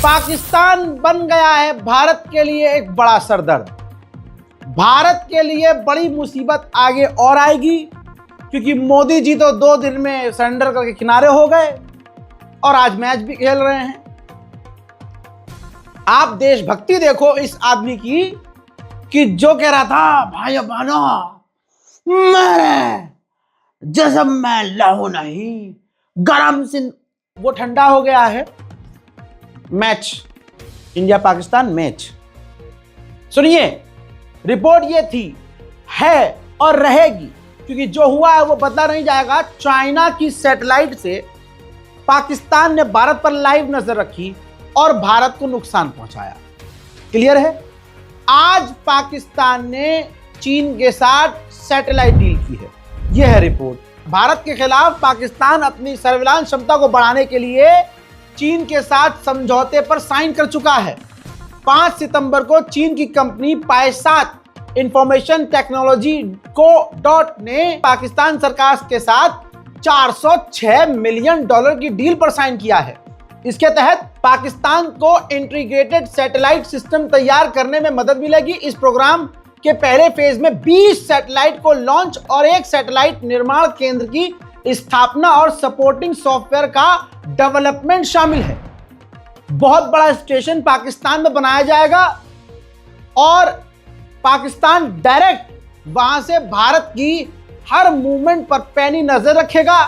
पाकिस्तान बन गया है भारत के लिए एक बड़ा सरदर्द। भारत के लिए बड़ी मुसीबत आगे और आएगी, क्योंकि मोदी जी तो 2 दिन में सरेंडर करके किनारे हो गए और आज मैच भी खेल रहे हैं। आप देशभक्ति देखो इस आदमी की, कि जो कह रहा था भाई बहनों मेरे जिस्म में लहू नहीं, गरम सिंह, वो ठंडा हो गया है। Match, India Pakistan match. सुनिए, रिपोर्ट ये थी, है और रहेगी, क्योंकि जो हुआ है वो बदला नहीं जाएगा। चाइना की सैटेलाइट से पाकिस्तान ने भारत पर लाइव नजर रखी और भारत को नुकसान पहुंचाया। क्लियर है? आज पाकिस्तान ने चीन के साथ सैटेलाइट डील की है। यह है रिपोर्ट। भारत के खिलाफ पाकिस्तान अपनी सर्विलांस क्षमता को बढ़ाने के लिए चीन के साथ समझौते पर साइन कर चुका है। 5 सितंबर को चीन की कंपनी पायसात इंफॉर्मेशन टेक्नोलॉजी को डॉट ने पाकिस्तान सरकार के साथ $406 मिलियन की डील पर साइन किया है। इसके तहत पाकिस्तान को इंटीग्रेटेड सैटेलाइट सिस्टम तैयार करने में मदद मिलेगी। इस प्रोग्राम के पहले फेज में 20 सैटेलाइट को लॉन्च और एक सैटेलाइट निर्माण केंद्र की स्थापना और सपोर्टिंग सॉफ्टवेयर का डेवलपमेंट शामिल है। बहुत बड़ा स्टेशन पाकिस्तान में बनाया जाएगा और पाकिस्तान डायरेक्ट वहां से भारत की हर मूवमेंट पर पैनी नजर रखेगा।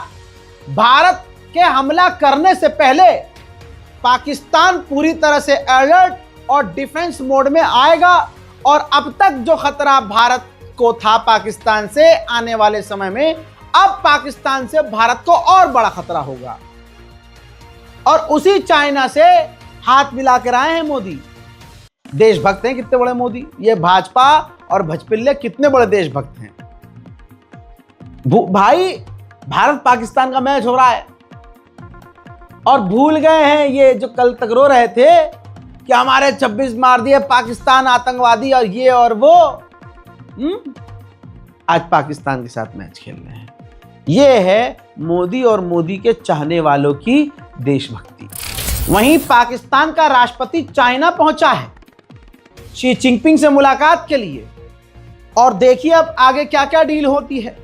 भारत के हमला करने से पहले पाकिस्तान पूरी तरह से अलर्ट और डिफेंस मोड में आएगा और अब तक जो खतरा भारत को था पाकिस्तान से, आने वाले समय में अब पाकिस्तान से भारत को और बड़ा खतरा होगा। और उसी चाइना से हाथ मिला कर आए हैं मोदी। देशभक्त हैं कितने बड़े मोदी। ये भाजपा और भजपिल्ले कितने बड़े देशभक्त हैं। भाई, भारत पाकिस्तान का मैच हो रहा है और भूल गए हैं ये जो कल तक रो रहे थे कि हमारे 26 मार दिए पाकिस्तान आतंकवादी और ये और वो। आज पाकिस्तान के साथ मैच खेल रहे हैं। ये है मोदी और मोदी के चाहने वालों की देशभक्ति। वहीं पाकिस्तान का राष्ट्रपति चाइना पहुंचा है शी जिनपिंग से मुलाकात के लिए। और देखिए अब आगे क्या क्या डील होती है।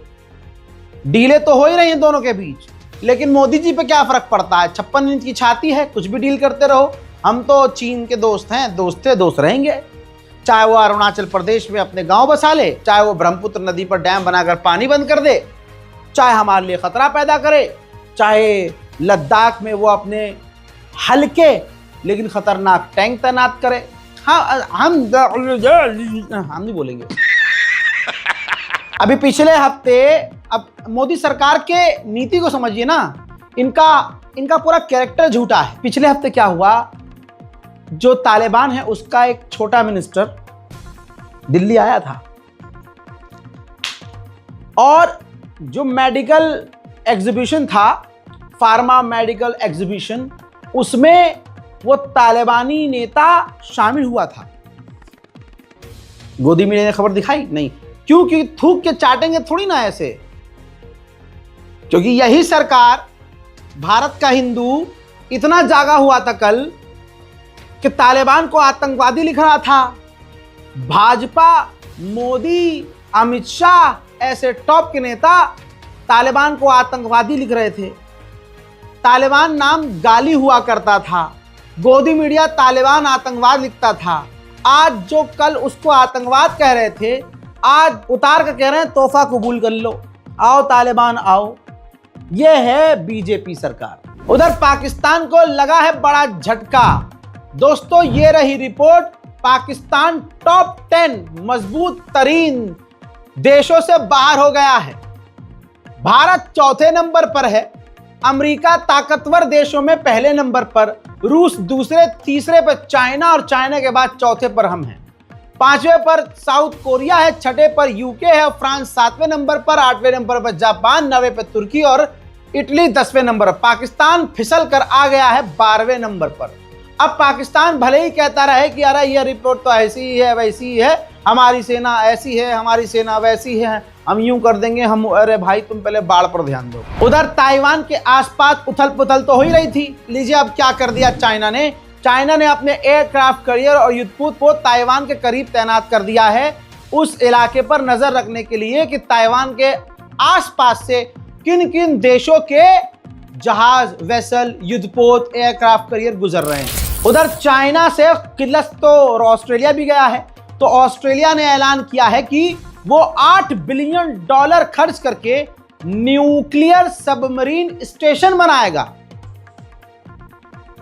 डीलें तो हो ही रही हैं दोनों के बीच, लेकिन मोदी जी पे क्या फर्क पड़ता है। 56 इंच की छाती है, कुछ भी डील करते रहो। हम तो चीन के दोस्त हैं, दोस्त थे दोस्त रहेंगे। चाहे वो अरुणाचल प्रदेश में अपने गांव बसा ले, चाहे वो ब्रह्मपुत्र नदी पर डैम बनाकर पानी बंद कर दे, चाहे हमारे लिए खतरा पैदा करे, चाहे लद्दाख में वो अपने हल्के लेकिन खतरनाक टैंक तैनात करे। हाँ, हम नहीं बोलेंगे। अभी पिछले हफ्ते, अब मोदी सरकार के नीति को समझिए ना, इनका पूरा कैरेक्टर झूठा है। पिछले हफ्ते क्या हुआ, जो तालिबान है उसका एक छोटा मिनिस्टर दिल्ली आया था और जो मेडिकल एग्जीबिशन था, फार्मा मेडिकल एग्जीबिशन, उसमें वो तालिबानी नेता शामिल हुआ था। गोदी मीडिया ने खबर दिखाई नहीं, क्योंकि थूक के चाटेंगे थोड़ी ना ऐसे, क्योंकि यही सरकार, भारत का हिंदू इतना जागा हुआ था कल कि तालिबान को आतंकवादी लिख रहा था। भाजपा, मोदी, अमित शाह ऐसे टॉप के नेता तालिबान को आतंकवादी लिख रहे थे। तालिबान नाम गाली हुआ करता था, गोदी मीडिया तालिबान आतंकवाद लिखता था। आज जो कल उसको आतंकवाद कह रहे थे, आज उतार कर कह रहे हैं तोहफा कबूल कर लो, आओ तालिबान आओ। यह है बीजेपी सरकार। उधर पाकिस्तान को लगा है बड़ा झटका। दोस्तों, ये रही रिपोर्ट। पाकिस्तान टॉप 10 मजबूत तरीन देशों से बाहर हो गया है। भारत चौथे नंबर पर है, अमेरिका ताकतवर देशों में पहले नंबर पर, रूस दूसरे, तीसरे पर चाइना और चाइना के बाद चौथे पर हम हैं। 5वें पर साउथ कोरिया है, 6ठे पर यूके है, फ्रांस 7वें नंबर पर, 8वें नंबर पर जापान, 9वें पर तुर्की और इटली 10वें नंबर पर। पाकिस्तान फिसल कर आ गया है 12वें नंबर पर। अब पाकिस्तान भले ही कहता रहे कि अरे यह रिपोर्ट तो ऐसी ही है वैसी ही है, हमारी सेना ऐसी है हमारी सेना वैसी है, हम यूं कर देंगे, हम, अरे भाई तुम पहले बाढ़ पर ध्यान दो। उधर ताइवान के आसपास उथल पुथल तो हो ही रही थी। लीजिए अब क्या कर दिया चाइना ने, चाइना ने अपने एयरक्राफ्ट कैरियर और युद्धपोत को ताइवान के करीब तैनात कर दिया है उस इलाके पर नजर रखने के लिए कि ताइवान के आसपास से किन किन देशों के जहाज, वेसल, युद्धपोत, एयरक्राफ्ट कैरियर गुजर रहे हैं। उधर चाइना से किलस तो ऑस्ट्रेलिया भी गया है, तो ऑस्ट्रेलिया ने ऐलान किया है कि वो $8 बिलियन खर्च करके न्यूक्लियर सबमरीन स्टेशन बनाएगा।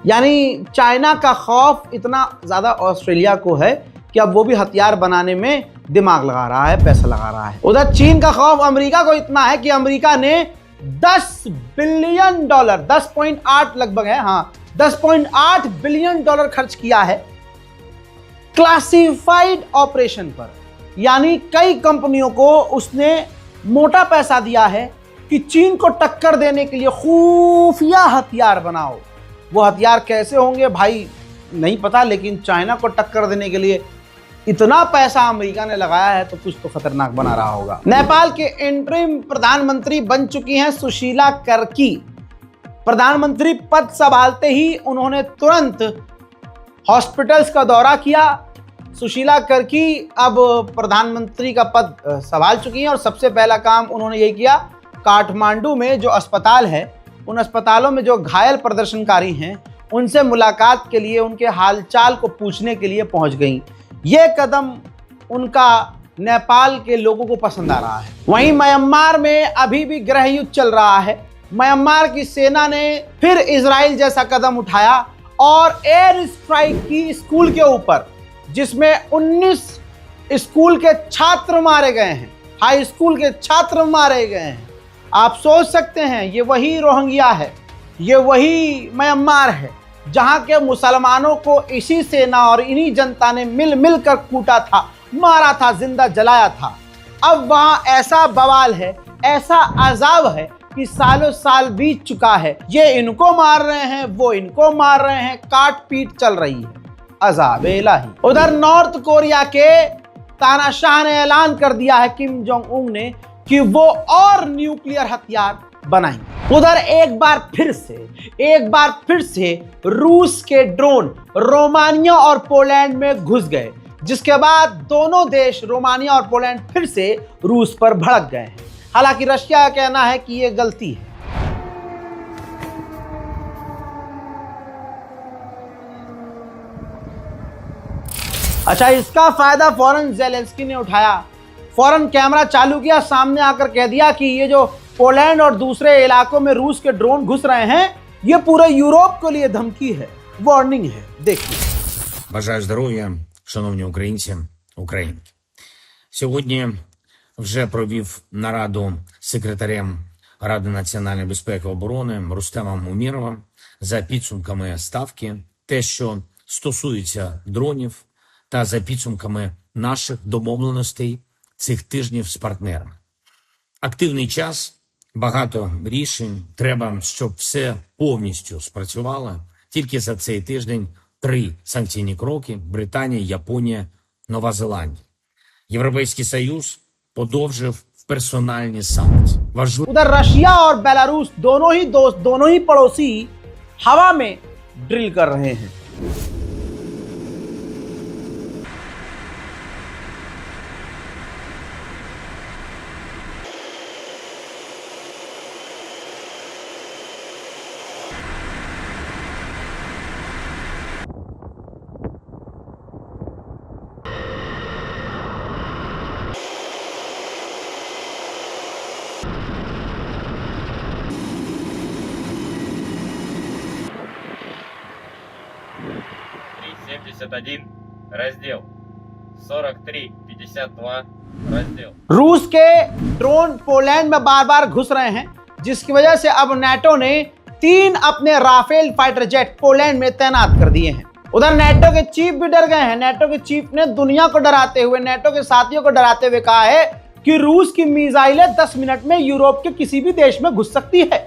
यानी चाइना का खौफ इतना ज्यादा ऑस्ट्रेलिया को है कि अब वो भी हथियार बनाने में दिमाग लगा रहा है, पैसा लगा रहा है। उधर चीन का खौफ अमेरिका को इतना है कि अमेरिका ने $10 बिलियन 10.8 लगभग है, हाँ, $10.8 बिलियन खर्च किया है क्लासिफाइड ऑपरेशन पर। यानी कई कंपनियों को उसने मोटा पैसा दिया है कि चीन को टक्कर देने के लिए खुफिया हथियार बनाओ। वो हथियार कैसे होंगे भाई नहीं पता, लेकिन चाइना को टक्कर देने के लिए इतना पैसा अमेरिका ने लगाया है तो कुछ तो खतरनाक बना रहा होगा। नेपाल के इंटरिम प्रधानमंत्री बन चुकी हैं सुशीला कर्की। प्रधानमंत्री पद संभालते ही उन्होंने तुरंत हॉस्पिटल्स का दौरा किया। सुशीला कर्की अब प्रधानमंत्री का पद संभाल चुकी हैं और सबसे पहला काम उन्होंने यही किया, काठमांडू में जो अस्पताल है उन अस्पतालों में जो घायल प्रदर्शनकारी हैं उनसे मुलाकात के लिए, उनके हालचाल को पूछने के लिए पहुंच गई। ये कदम उनका नेपाल के लोगों को पसंद आ रहा है। वहीं म्यांमार में अभी भी गृह युद्ध चल रहा है। म्यांमार की सेना ने फिर इजराइल जैसा कदम उठाया और एयर स्ट्राइक की स्कूल के ऊपर, जिसमें 19 स्कूल के छात्र मारे गए हैं, हाई स्कूल के छात्र मारे गए हैं। आप सोच सकते हैं ये वही रोहिंग्या है, ये वही म्यांमार है जहां के मुसलमानों को इसी सेना और इन्हीं जनता ने मिल कर कूटा था, मारा था, जिंदा जलाया था। अब वहां ऐसा बवाल है, ऐसा अजाब है कि सालों साल बीत चुका है। ये इनको मार रहे हैं, वो इनको मार रहे हैं, काट पीट चल रही है, अजाब इलाही। उधर नॉर्थ कोरिया के तानाशाह ने ऐलान कर दिया है, किम जोंग उन ने, कि वो और न्यूक्लियर हथियार बनाएंगे। उधर एक बार फिर से रूस के ड्रोन रोमानिया और पोलैंड में घुस गए, जिसके बाद दोनों देश रोमानिया और पोलैंड फिर से रूस पर भड़क गए हैं। हालांकि रशिया का कहना है कि यह गलती है। अच्छा, इसका फायदा फौरन ज़ेलेंस्की ने उठाया, फौरन कैमरा चालू किया, सामने आकर कह दिया कि ये जो पोलैंड और दूसरे इलाकों में रूस के ड्रोन घुस रहे हैं, ये पूरे यूरोप के लिए धमकी है, वार्निंग है। देखिए। Бажаю здоров'я, шановні українці, українки. Сьогодні вже провів нараду з секретарем Ради національної безпеки і оборони Рустемом Умєровим за підсумками ставки, те, що стосується дронів, та за підсумками наших домовленостей цих тижнів з партнерами. Активний час, багато рішень, треба, щоб все повністю спрацювало. Тільки за цей тиждень 3 санкційні кроки: Британія, Японія, Нова Зеландія. Європейський Союз подовжив персональні санкції. उधर रशिया और बेलारूस दोनों ही दोस्त, दोनों ही पड़ोसी हवा में ड्रिल कर रहे हैं। раздел 43-52 раздел। रूस के ड्रोन पोलैंड में बार बार घुस रहे हैं, जिसकी वजह से अब नाटो ने 3 अपने राफेल फाइटर जेट पोलैंड में तैनात कर दिए हैं। उधर नाटो के चीफ भी डर गए हैं। नाटो के चीफ ने दुनिया को डराते हुए, नाटो के साथियों को डराते हुए कहा है कि रूस की मिसाइलें 10 मिनट में यूरोप के किसी भी देश में घुस सकती है,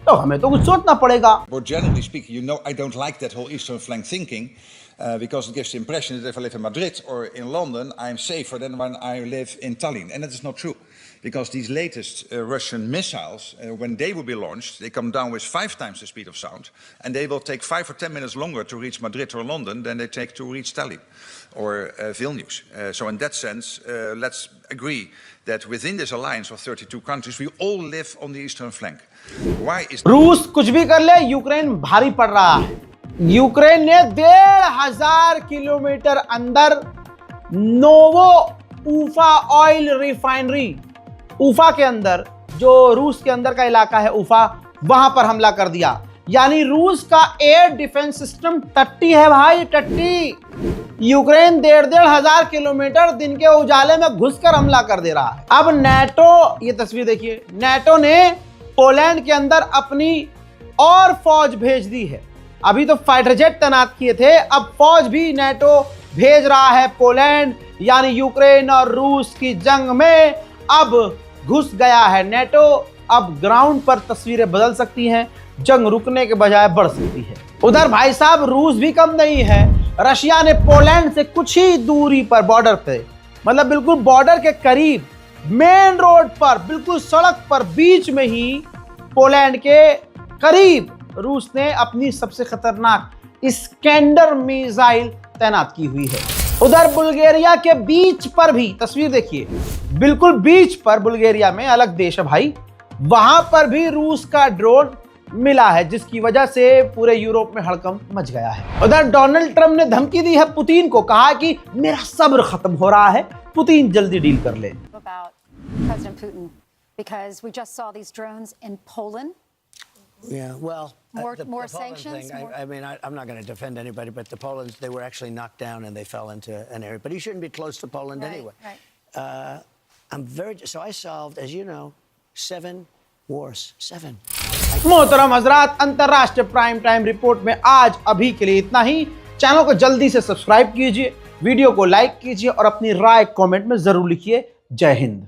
तो हमें तो कुछ सोचना पड़ेगा। More generally speaking, you know, I don't like that whole eastern flank thinking because it gives the impression that if I live in Madrid or in London, I'm safer than when I live in Tallinn, and that is not true. because these latest Russian missiles, when they will be launched, they come down with 5 times the speed of sound, and they will take 5 or 10 minutes longer to reach Madrid or London than they take to reach Tallinn or Vilnius. So in that sense, let's agree that within this alliance of 32 countries, we all live on the eastern flank. Why is रूस कुछ भी कर ले, Ukraine भारी पड़ रहा है। Ukraine ने 1500 किलोमीटर अंदर नोवो उफा ऑयल रिफाइनरी, उफा के अंदर, जो रूस के अंदर का इलाका है उफा, वहां पर हमला कर दिया। यानी रूस का एयर डिफेंस सिस्टम टट्टी है भाई, टट्टी। यूक्रेन 1500 किलोमीटर दिन के उजाले में घुसकर हमला कर दे रहा है। अब नेटो, ये तस्वीर देखिए, नेटो ने पोलैंड के अंदर अपनी और फौज भेज दी है। अभी तो फाइटर जेट तैनात किए थे, अब फौज भी नेटो भेज रहा है पोलैंड, यानी यूक्रेन और रूस की जंग में अब घुस गया है नेटो। अब ग्राउंड पर तस्वीरें बदल सकती हैं, जंग रुकने के बजाय बढ़ सकती है। उधर भाई साहब रूस भी कम नहीं है। रशिया ने पोलैंड से कुछ ही दूरी पर, बॉर्डर पे, मतलब बिल्कुल बॉर्डर के करीब, मेन रोड पर, बिल्कुल सड़क पर, बीच में ही, पोलैंड के करीब रूस ने अपनी सबसे खतरनाक स्कैंडर मिसाइल तैनात की हुई है। उधर बुल्गारिया के बीच पर भी, तस्वीर देखिए, बिल्कुल बीच पर, बुल्गारिया में अलग देश है भाई, वहां पर भी रूस का ड्रोन मिला है, जिसकी वजह से पूरे यूरोप में हड़कंप मच गया है। उधर डोनाल्ड ट्रंप ने धमकी दी है पुतिन को, कहा कि मेरा सब्र खत्म हो रहा है, पुतिन जल्दी डील कर ले। About President Putin, because we just saw these drones in Poland. Yeah, well, More the Poland sanctions, thing, more- I mean, I'm not going to defend anybody, but the Poland, they were actually knocked down and they fell into an area. But you shouldn't be close to Poland Right, anyway. right. So I solved, as you know, 7 wars. 7. मोहतरम हजरात, अंतरराष्ट्रीय prime time report में आज अभी के लिए इतना ही। Channel को जल्दी से सब्सक्राइब कीजिए, वीडियो को लाइक कीजिए और अपनी राय कमेंट में जरूर लिखिए। जय हिंद।